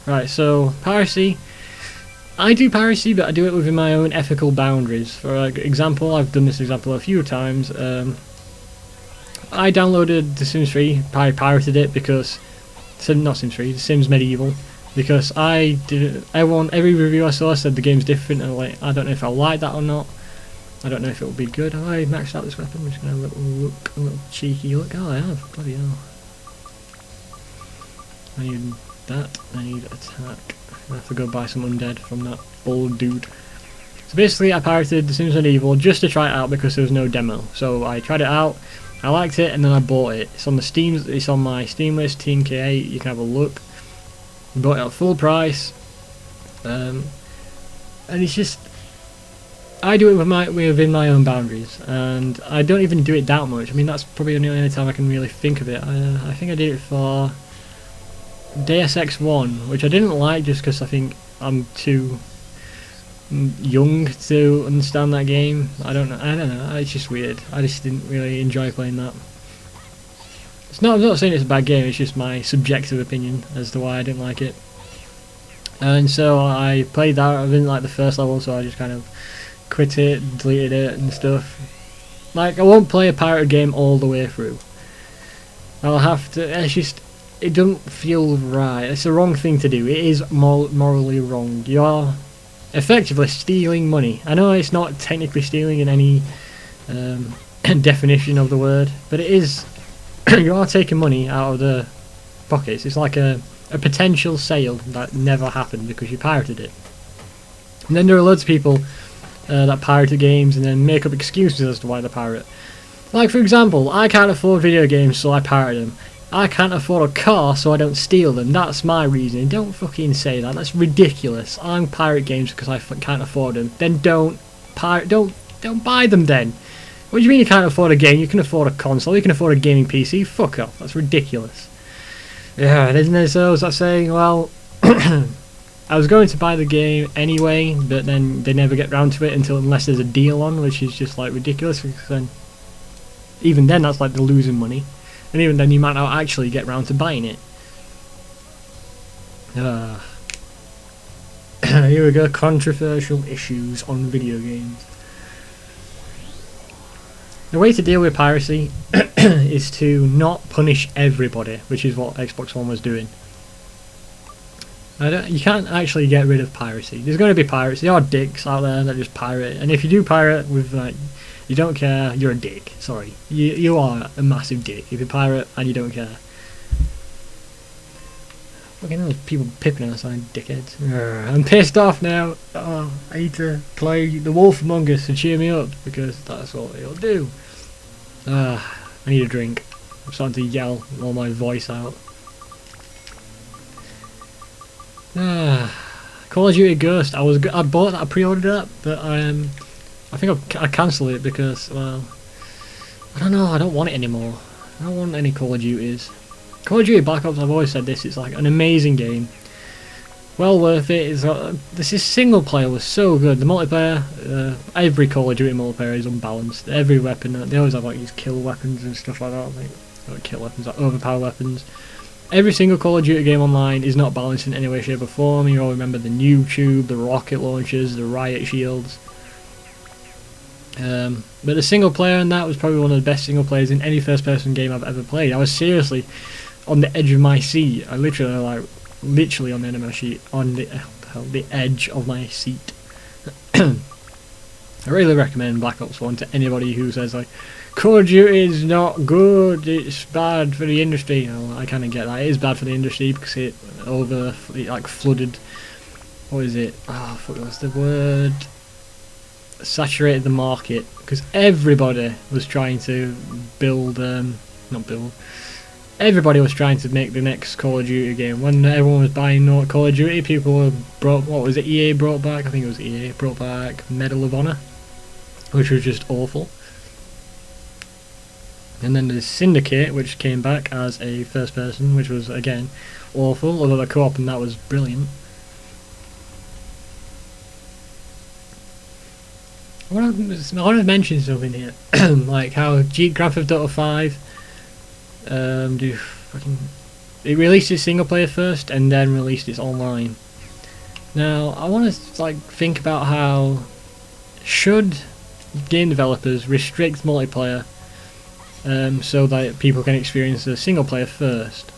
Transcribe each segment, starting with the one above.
Right, so piracy. I do piracy, but I do it within my own ethical boundaries. For example, I've done this example a few times. I downloaded The Sims 3. I pirated it because not Sims 3, The Sims Medieval, because I did. Every review I saw said the game's different, and like I don't know if I like that or not. I don't know if it will be good. Have I maxed out this weapon? I'm just gonna have a little cheeky look. Oh, I have. Bloody hell. I need that. I need attack. I have to go buy some undead from that old dude. So basically, I pirated The Sims Medieval just to try it out because there was no demo. So I tried it out. I liked it, and then I bought it. It's on the Steam. It's on my Steam list, TNK8. You can have a look. Bought it at full price. And it's just. I do it within my own boundaries, and I don't even do it that much. I mean, that's probably the only time I can really think of it. I think I did it for Deus Ex 1, which I didn't like just because I think I'm too young to understand that game. I don't know. It's just weird. I just didn't really enjoy playing that. I'm not saying it's a bad game. It's just my subjective opinion as to why I didn't like it. And so I played that. I didn't like the first level, so I just kind of quit it, deleted it and stuff. Like, I won't play a pirate game all the way through. I'll have to. It's just, it doesn't feel right. It's the wrong thing to do. It is morally wrong. You're effectively stealing money. I know it's not technically stealing in any definition of the word, but it is. You are taking money out of the pockets. It's like a potential sale that never happened because you pirated it. And then there are loads of people that pirate games and then make up excuses as to why they pirate. Like, for example, I can't afford video games, so I pirate them. I can't afford a car, so I don't steal them. That's my reasoning. Don't fucking say that. That's ridiculous. I pirate games because I can't afford them. Then don't buy them then. What do you mean you can't afford a game? You can afford a console. You can afford a gaming PC. Fuck off. That's ridiculous. Yeah, isn't there those that saying, well, I was going to buy the game anyway, but then they never get round to it unless there's a deal on, which is just like ridiculous. Because then, even then, that's like they're losing money, and even then, you might not actually get round to buying it. Here we go. Controversial issues on video games. The way to deal with piracy is to not punish everybody, which is what Xbox One was doing. You can't actually get rid of piracy. There's going to be pirates. There are dicks out there that just pirate, and if you do pirate with like, you don't care, you're a dick. Sorry, you are a massive dick if you pirate and you don't care. Fucking those people pipping outside, dickheads. I'm pissed off now. Oh, I need to play The Wolf Among Us to cheer me up because that's what it'll do. I need a drink. I'm starting to yell all my voice out. Call of Duty Ghost. I bought that. I pre-ordered that, but I think I cancelled it because, well, I don't know. I don't want it anymore. I don't want any Call of Duties. Call of Duty Black Ops. I've always said this. It's like an amazing game. Well worth it. This single player was so good. The multiplayer, every Call of Duty multiplayer is unbalanced. Every weapon, they always have like these kill weapons and stuff like that. Like, not kill weapons, like overpower weapons. Every single Call of Duty game online is not balanced in any way, shape or form. You all remember the noob tube, the rocket launchers, the riot shields. But the single player in that was probably one of the best single players in any first person game I've ever played. I was seriously on the edge of my seat. I literally on the end of my seat, on the edge of my seat. I really recommend Black Ops 1 to anybody who says like, Call of Duty is not good, it's bad for the industry. Well, I kind of get that. It is bad for the industry because it flooded. What is it? Oh, fuck, what's the word? Saturated the market because everybody was trying to everybody was trying to make the next Call of Duty game. When everyone was buying Call of Duty, people EA brought back, I think it was EA brought back Medal of Honor, which was just awful. And then there's Syndicate, which came back as a first person, which was again awful, although the co-op and that was brilliant. I want to mention something here, like how Grand Theft Auto 5 do fucking it released its single player first and then released its online. Now I want to like think about how should game developers restrict multiplayer so that people can experience the single player first.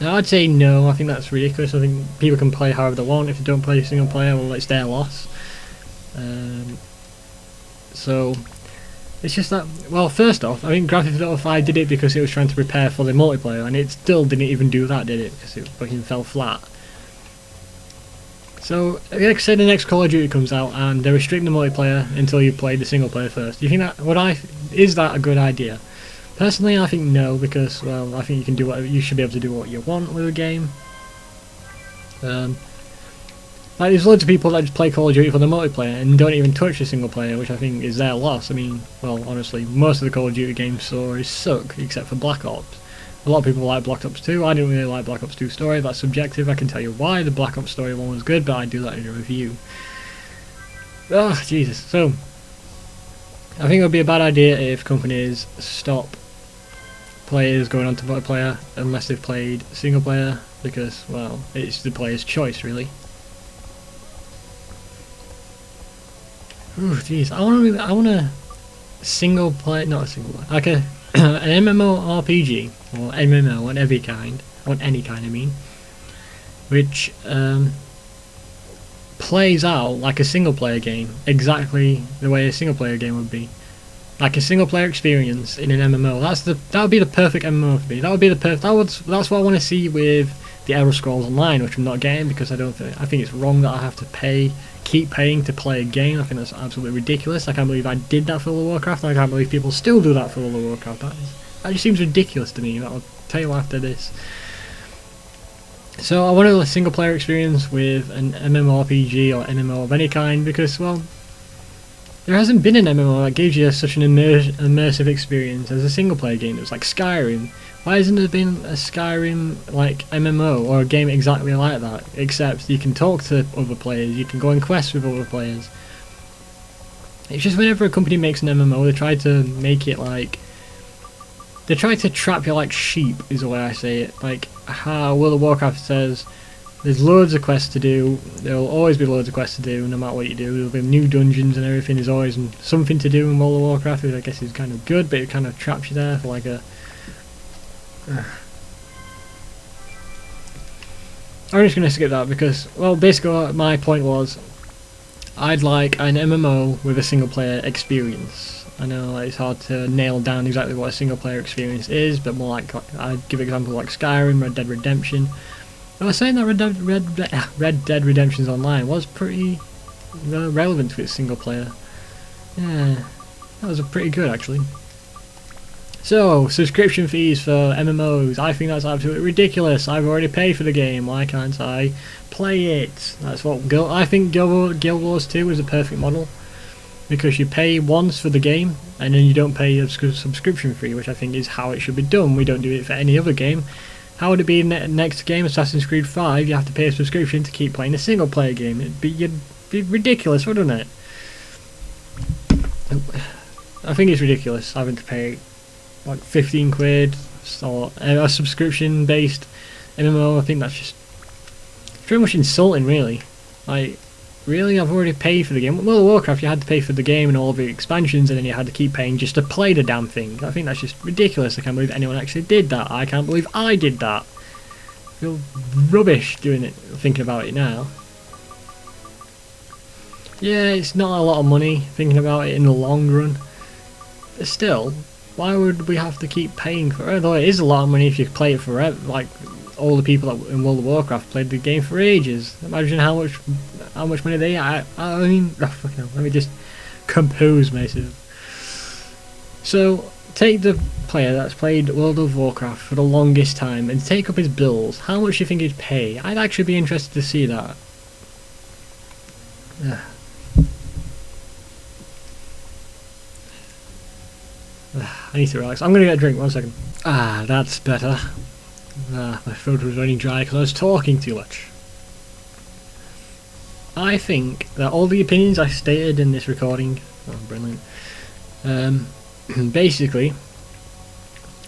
Now I'd say no, I think that's ridiculous. I think people can play however they want. If they don't play single player, well, it's their loss. So it's just that, well, first off, I think Grand Theft Auto 5 did it because it was trying to prepare for the multiplayer, and it still didn't even do that, did it? Because it fucking fell flat. So, like I said, the next Call of Duty comes out and they restrict the multiplayer until you play the single player first. Do you think that is that a good idea? Personally, I think no, because, well, I think you can do whatever, you should be able to do what you want with a game. Like, there's loads of people that just play Call of Duty for the multiplayer and don't even touch the single player, which I think is their loss. I mean, well, honestly, most of the Call of Duty game stories suck, except for Black Ops. A lot of people like Black Ops 2. I didn't really like Black Ops 2 story. That's subjective. I can tell you why the Black Ops story one was good, but I do that in a review. Oh, Jesus. So, I think it would be a bad idea if companies stop players going on to multiplayer unless they've played single player, because, well, it's the player's choice, really. Oh, jeez. I want a single player, not a single player, like an MMORPG, or MMO, on every kind, on any kind I mean, which plays out like a single player game, exactly the way a single player game would be. Like a single player experience in an MMO. That would be the perfect MMO for me. That would be the that's what I want to see with the Elder Scrolls Online, which I'm not getting because I think it's wrong that I have to keep paying to play a game. I think that's absolutely ridiculous. I can't believe I did that for World of Warcraft, and I can't believe people still do that for World of Warcraft. That just seems ridiculous to me. I'll tell you after this. So I want a single player experience with an MMORPG or MMO of any kind, because, well, there hasn't been an MMO that gives you such an immersive experience as a single player game. It was like Skyrim. Why hasn't there been a Skyrim like MMO or a game exactly like that? Except you can talk to other players, you can go on quests with other players. It's just whenever a company makes an MMO, they try to make it like, they try to trap you like sheep, is the way I say it. Like how World of Warcraft says, there's loads of quests to do, there will always be loads of quests to do no matter what you do. There'll be new dungeons and everything, there's always something to do in World of Warcraft, which I guess is kind of good, but it kind of traps you there for like a... I'm just going to skip that because, well, basically my point was I'd like an MMO with a single player experience. I know it's hard to nail down exactly what a single player experience is, but more like, I'd give examples like Skyrim, Red Dead Redemption. I was saying that Red Dead Redemption's Online was pretty relevant to its single player. Yeah, that was pretty good actually. So, subscription fees for MMOs, I think that's absolutely ridiculous. I've already paid for the game, why can't I play it? That's what I think Guild Wars 2 is a perfect model, because you pay once for the game and then you don't pay a subscription fee, which I think is how it should be done. We don't do it for any other game. How would it be in the next game, Assassin's Creed 5, you have to pay a subscription to keep playing a single player game? It'd be ridiculous, wouldn't it? I think it's ridiculous having to pay like 15 quid or a subscription based MMO. I think that's just pretty much insulting, really. Like, really, I've already paid for the game. World of Warcraft, you had to pay for the game and all of the expansions, and then you had to keep paying just to play the damn thing. I think that's just ridiculous. I can't believe anyone actually did that. I can't believe I did that. I feel rubbish doing it, thinking about it now. Yeah, it's not a lot of money thinking about it in the long run, but still, why would we have to keep paying for it? Although it is a lot of money if you play it forever. Like all the people that in World of Warcraft played the game for ages. Imagine how much money they. I mean, fucking hell, let me just compose myself. So take the player that's played World of Warcraft for the longest time and take up his bills. How much do you think he'd pay? I'd actually be interested to see that. I need to relax. I'm gonna get a drink, 1 second. Ah, that's better. My throat was running dry because I was talking too much. I think that all the opinions I stated in this recording, brilliant, basically,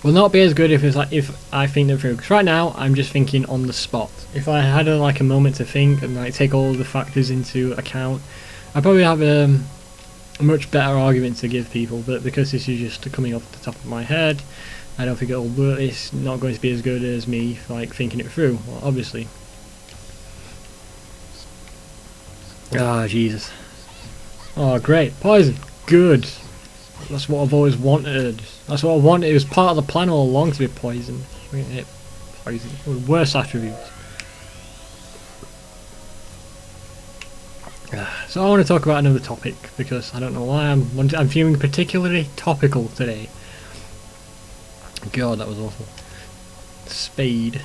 will not be as good if it's like if I think them through. Because right now I'm just thinking on the spot. If I had like a moment to think and like take all the factors into account, I'd probably have a much better argument to give people. But because this is just coming off the top of my head, I don't think it'll work. It's not going to be as good as me like thinking it through. Well, obviously. Ah, Jesus. Oh, great. Poison. Good. That's what I've always wanted. That's what I wanted. It was part of the plan all along to be poisoned. Poison. Worst attributes. So I want to talk about another topic because I don't know why I'm feeling particularly topical today. God, that was awful. Spade.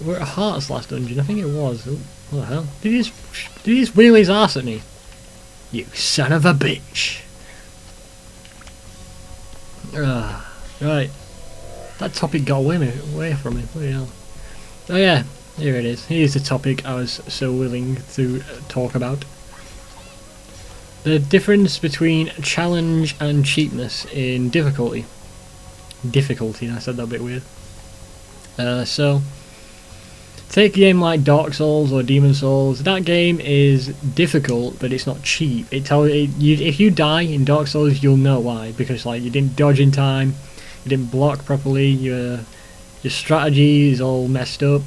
We're at Heart's last dungeon. I think it was. Oh, what the hell? Did he just wheel his arse at me? You son of a bitch. Right. That topic got away from me. Bloody hell. Oh yeah, here it is. Here's the topic I was so willing to talk about. The difference between challenge and cheapness in difficulty. I said that a bit weird. So, take a game like Dark Souls or Demon Souls. That game is difficult, but it's not cheap. If you die in Dark Souls, you'll know why. Because like you didn't dodge in time, you didn't block properly, your strategy is all messed up.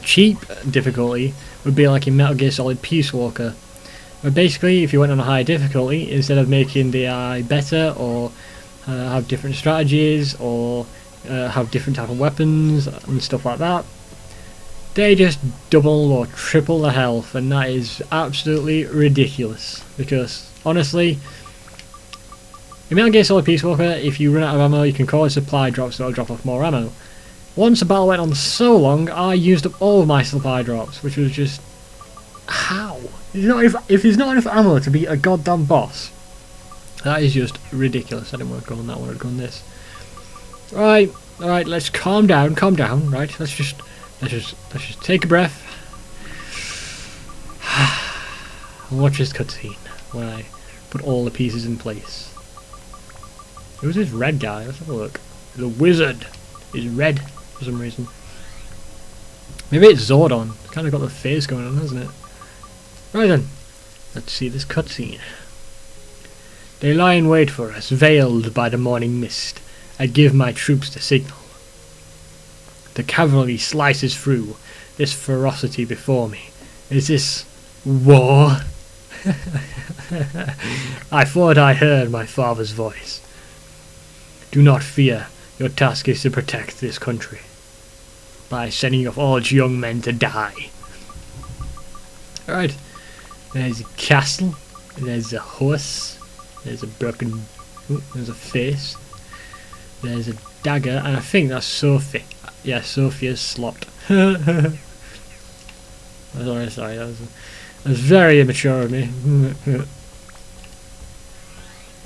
Cheap difficulty would be like in Metal Gear Solid Peace Walker. But basically, if you went on a high difficulty, instead of making the AI better or have different strategies or have different type of weapons and stuff like that, they just double or triple the health, and that is absolutely ridiculous. Because honestly, in Metal Gear Solid Peace Walker, if you run out of ammo, you can call it supply drops, so it'll drop off more ammo. Once a battle went on so long, I used up all of my supply drops, which was just how? If there's not enough ammo to beat a goddamn boss, that is just ridiculous. I didn't want to go on that one. I'd go on this. Right, alright, let's calm down, right? Let's just take a breath. And watch this cutscene when I put all the pieces in place. Who's this red guy? Let's have a look. The wizard is red for some reason. Maybe it's Zordon. Kind of got the face going on, hasn't it? Right then, let's see this cutscene. They lie in wait for us, veiled by the morning mist. I give my troops the signal. The cavalry slices through. This ferocity before me. Is this war? I thought I heard my father's voice. Do not fear. Your task is to protect this country by sending off all its young men to die. Alright. There's a castle. There's a horse. There's a broken... Ooh, there's a face. There's a dagger, and I think that's Sophie. Yeah, Sophia's slot. Sorry, that was very immature of me.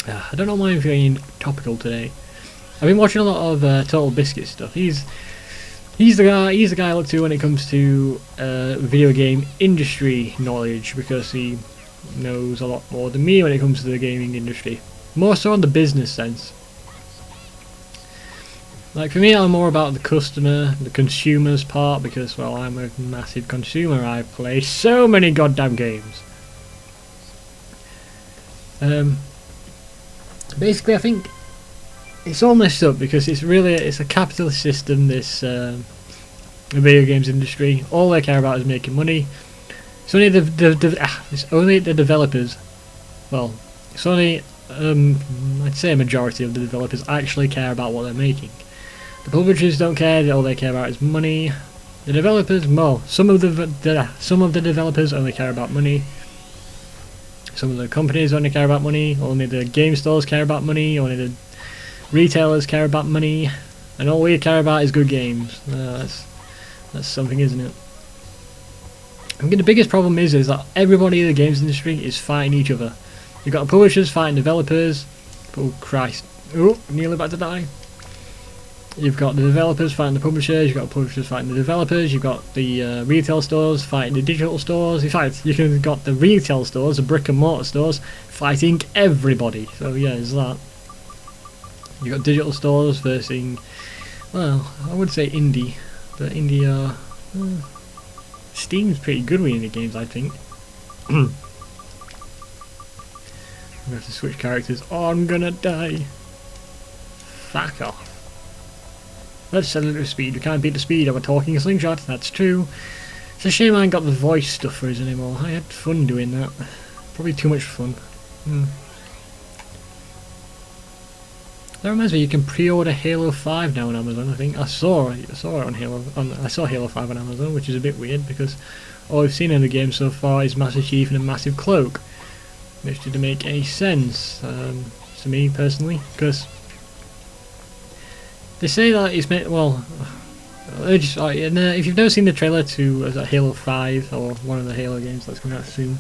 I don't know why I'm feeling topical today. I've been watching a lot of Total Biscuit stuff. He's the guy I look to when it comes to video game industry knowledge, because he knows a lot more than me when it comes to the gaming industry. More so on the business sense. Like for me, I'm more about the customer, the consumer's part, because well, I'm a massive consumer. I play so many goddamn games. Basically, I think it's all messed up because it's a capitalist system. This the video games industry, all they care about is making money. It's only it's only the developers. Well, it's only I'd say a majority of the developers actually care about what they're making. The publishers don't care. All they care about is money. The developers, well, some of the developers only care about money. Some of the companies only care about money. Only the game stores care about money. Only the retailers care about money. And all we care about is good games. That's something, isn't it? I think the biggest problem is that everybody in the games industry is fighting each other. You've got the publishers fighting developers. Oh Christ! Oh, nearly about to die. You've got the developers fighting the publishers. You've got the publishers fighting the developers. You've got the retail stores fighting the digital stores. In fact, you've got the retail stores, the brick and mortar stores, fighting everybody. So yeah, there's that. You've got digital stores versus, well, I would say indie, but indie are... Steam's pretty good with indie games, I think. I'm gonna have to switch characters. Oh, I'm gonna die. Fuck off. Let's set it to speed. We can't beat the speed of a talking slingshot, that's true. It's a shame I ain't got the voice stuff for us anymore. I had fun doing that. Probably too much fun. That reminds me, you can pre-order Halo 5 now on Amazon. I think I saw it on I saw Halo 5 on Amazon, which is a bit weird because all I've seen in the game so far is Master Chief and a massive cloak, which didn't make any sense to me personally, because they say that it's meant. Well, if you've never seen the trailer to Halo 5 or one of the Halo games that's coming out soon,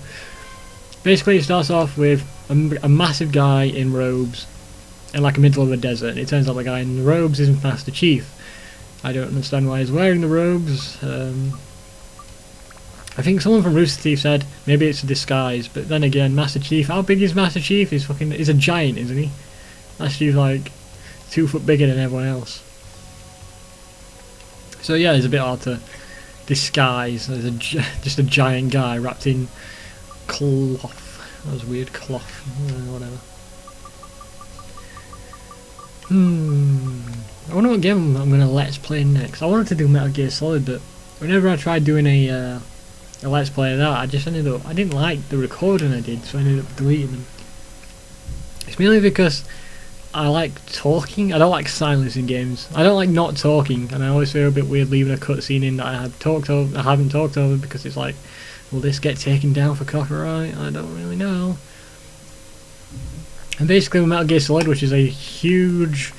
basically it starts off with a massive guy in robes in like the middle of the desert, and it turns out the guy in the robes isn't Master Chief. I don't understand why he's wearing the robes. I think someone from Rooster Teeth said maybe it's a disguise, but then again, Master Chief, how big is Master Chief? He's a giant, isn't he? Master Chief's like 2 foot bigger than everyone else. So yeah, it's a bit hard to disguise as just a giant guy wrapped in cloth. That was weird, cloth. Whatever. I wonder what game I'm gonna let's play next. I wanted to do Metal Gear Solid, but whenever I tried doing a let's play of that, I didn't like the recording I did, so I ended up deleting them. It's mainly because I like talking. I don't like silence in games. I don't like not talking, and I always feel a bit weird leaving a cutscene in that I haven't talked over because it's like, will this get taken down for copyright? I don't really know. And basically with Metal Gear Solid, which is a huge,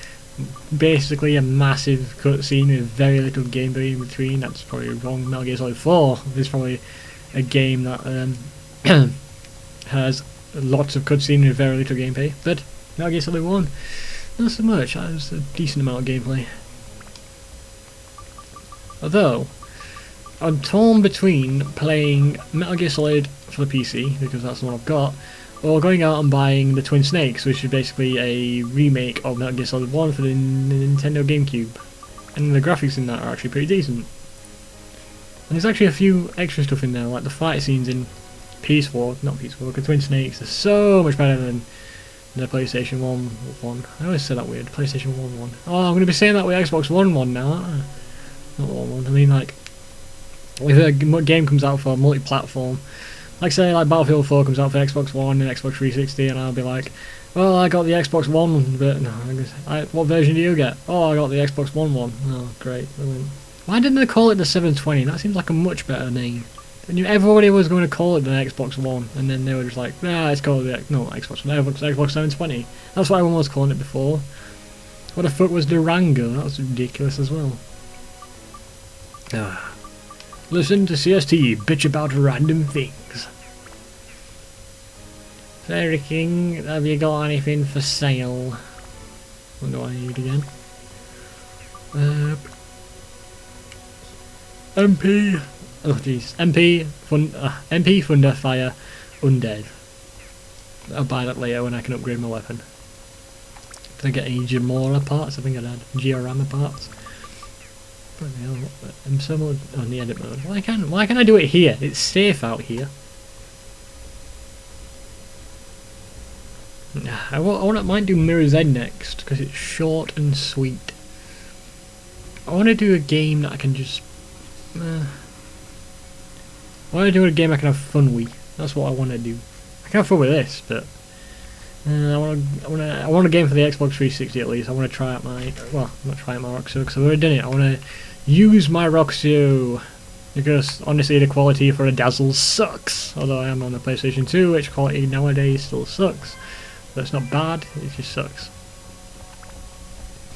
basically a massive cutscene with very little gameplay in between, that's probably wrong. Metal Gear Solid 4 is probably a game that has lots of cutscene with very little gameplay, but Metal Gear Solid 1, not so much. That was a decent amount of gameplay. Although, I'm torn between playing Metal Gear Solid for the PC, because that's the one I've got, or going out and buying the Twin Snakes, which is basically a remake of Metal Gear Solid 1 for the Nintendo GameCube. And the graphics in that are actually pretty decent. And there's actually a few extra stuff in there, like the fight scenes in Peace Walker, Twin Snakes are so much better than the PlayStation 1. I always say that weird, PlayStation 1. Oh, I'm going to be saying that with Xbox One now, aren't I? Not 1. I mean, like, if a game comes out for multi-platform, like say like Battlefield 4 comes out for Xbox One and Xbox 360, and I'll be like, well, I got the Xbox One, but no, what version do you get? Oh, I got the Xbox One. Oh, great. Why didn't they call it the 720? That seems like a much better name. And everybody was going to call it the Xbox One, and then they were just like, nah, it's called the Xbox 720. That's what everyone was calling it before. What the fuck was Durango? That was ridiculous as well. Listen to CST bitch about random things. Fairy King, have you got anything for sale? What do I need again? MP. Oh jeez. MP Thunder Fire Undead. I'll buy that later when I can upgrade my weapon. Did I get any Gamora parts? I think I did. Giorama parts. I'm so on the edit mode. Why can't I do it here? It's safe out here. I might do Mirror's Edge next because it's short and sweet. I want to do a game that I can just. I want to do a game I can have fun with. That's what I want to do. I can have fun with this, but I want a game for the Xbox 360 at least. I want to try out my, well, not try out my Roxio because I've already done it. I want to use my Roxio because honestly the quality for a Dazzle sucks. Although I am on the PlayStation 2, which quality nowadays still sucks. But it's not bad, it just sucks.